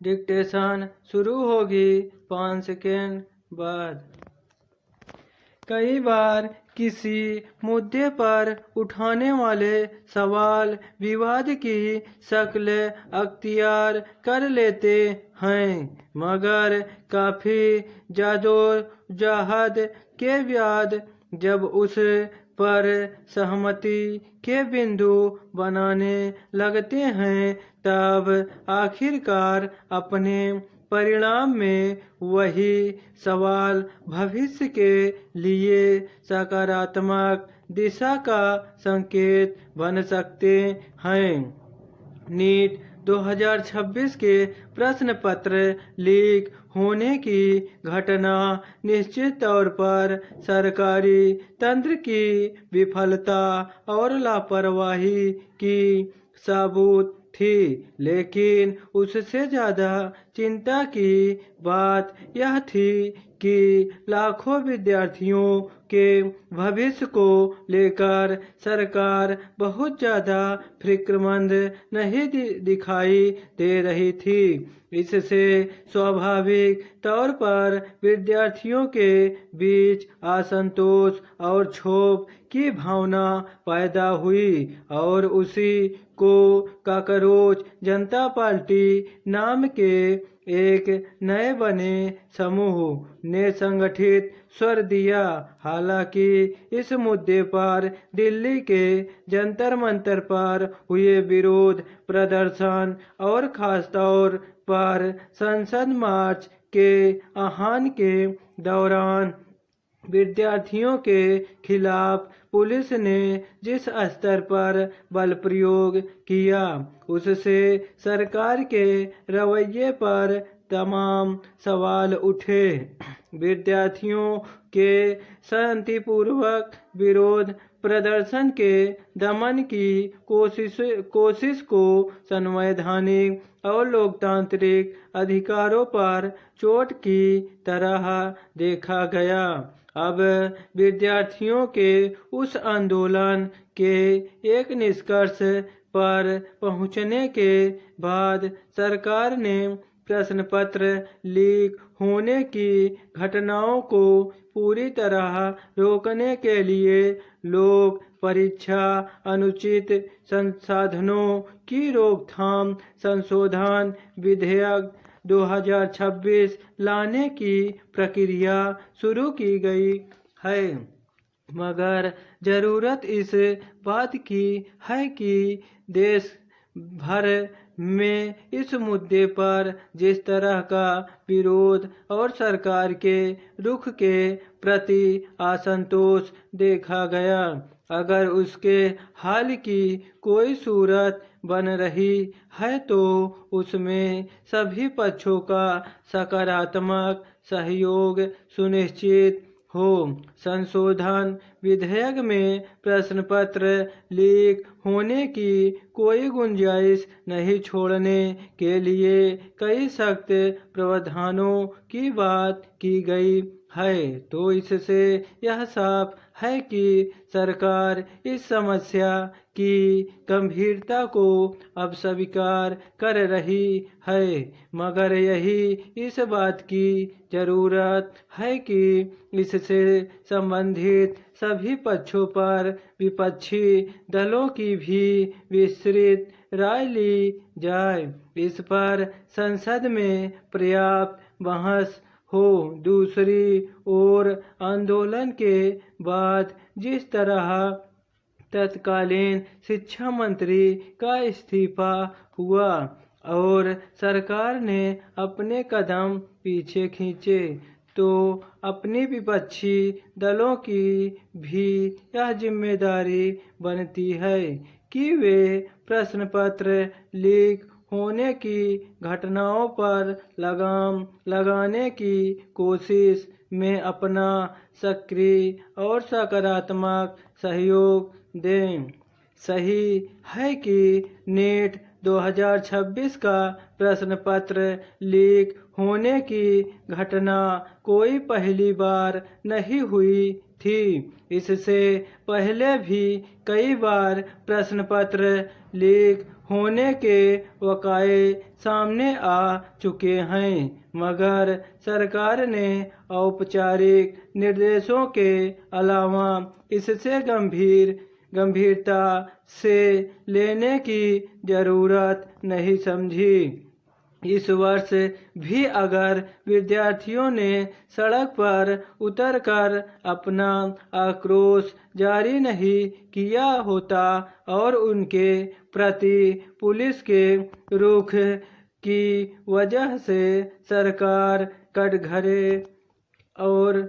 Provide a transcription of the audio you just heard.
Dictation शुरू होगी 5 second बाद। कई बार किसी मुद्दे पर उठाने वाले सवाल विवाद की शक्ल अख्तियार कर लेते हैं, मगर काफ़ी जादोजहद के बाद जब उस पर सहमति के बिंदु बनाने लगते हैं तब आखिरकार अपने परिणाम में वही सवाल भविष्य के लिए सकारात्मक दिशा का संकेत बन सकते हैं। नीट 2026 के प्रश्न पत्र लीक होने की घटना निश्चित तौर पर सरकारी तंत्र की विफलता और लापरवाही की सबूत थी, लेकिन उससे ज़्यादा चिंता की बात यह थी कि लाखों विद्यार्थियों के भविष्य को लेकर सरकार बहुत ज़्यादा फिक्रमंद नहीं दिखाई दे रही थी। इससे स्वाभाविक तौर पर विद्यार्थियों के बीच असंतोष और क्षोभ की भावना पैदा हुई और उसी को काकरोच जनता पार्टी नाम के एक नए बने समूह ने संगठित स्वर दिया। हालांकि इस मुद्दे पर दिल्ली के जंतर मंतर पर हुए विरोध प्रदर्शन और खासतौर पर संसद मार्च के आह्वान के दौरान विद्यार्थियों के खिलाफ पुलिस ने जिस स्तर पर बल प्रयोग किया उससे सरकार के रवैये पर तमाम सवाल उठे। विद्यार्थियों के शांतिपूर्वक विरोध प्रदर्शन के दमन की कोशिश को संवैधानिक और लोकतांत्रिक अधिकारों पर चोट की तरह देखा गया। अब विद्यार्थियों के उस आंदोलन के एक निष्कर्ष पर पहुंचने के बाद सरकार ने प्रश्न पत्र लीक होने की घटनाओं को पूरी तरह रोकने के लिए लोक परीक्षा अनुचित संसाधनों की रोकथाम संशोधन विधेयक 2026 लाने की प्रक्रिया शुरू की गई है, मगर ज़रूरत इस बात की है कि देश भर में इस मुद्दे पर जिस तरह का विरोध और सरकार के रुख के प्रति असंतोष देखा गया, अगर उसके हल की कोई सूरत बन रही है तो उसमें सभी पक्षों का सकारात्मक सहयोग सुनिश्चित हो। संशोधन विधेयक में प्रश्न पत्र लीक होने की कोई गुंजाइश नहीं छोड़ने के लिए कई सख्त प्रावधानों की बात की गई है, तो इससे यह साफ है कि सरकार इस समस्या की गंभीरता को अब स्वीकार कर रही है, मगर यही इस बात की ज़रूरत है कि इससे संबंधित सभी पक्षों पर विपक्षी दलों की भी विस्तृत राय ली जाए, इस पर संसद में पर्याप्त बहस हो। दूसरी ओर आंदोलन के बाद जिस तरह तत्कालीन शिक्षा मंत्री का इस्तीफा हुआ और सरकार ने अपने कदम पीछे खींचे, तो अपनी विपक्षी दलों की भी यह जिम्मेदारी बनती है कि वे प्रश्न पत्र लीक होने की घटनाओं पर लगाम लगाने की कोशिश में अपना सक्रिय और सकारात्मक सहयोग दें। सही है कि नीट 2026 का प्रश्न पत्र लीक होने की घटना कोई पहली बार नहीं हुई थी। इससे पहले भी कई बार प्रश्न पत्र लीक होने के वक़ाए सामने आ चुके हैं, मगर सरकार ने औपचारिक निर्देशों के अलावा इससे गंभीरता से लेने की ज़रूरत नहीं समझी। इस वर्ष भी अगर विद्यार्थियों ने सड़क पर उतरकर अपना आक्रोश जारी नहीं किया होता और उनके प्रति पुलिस के रुख की वजह से सरकार कटघरे और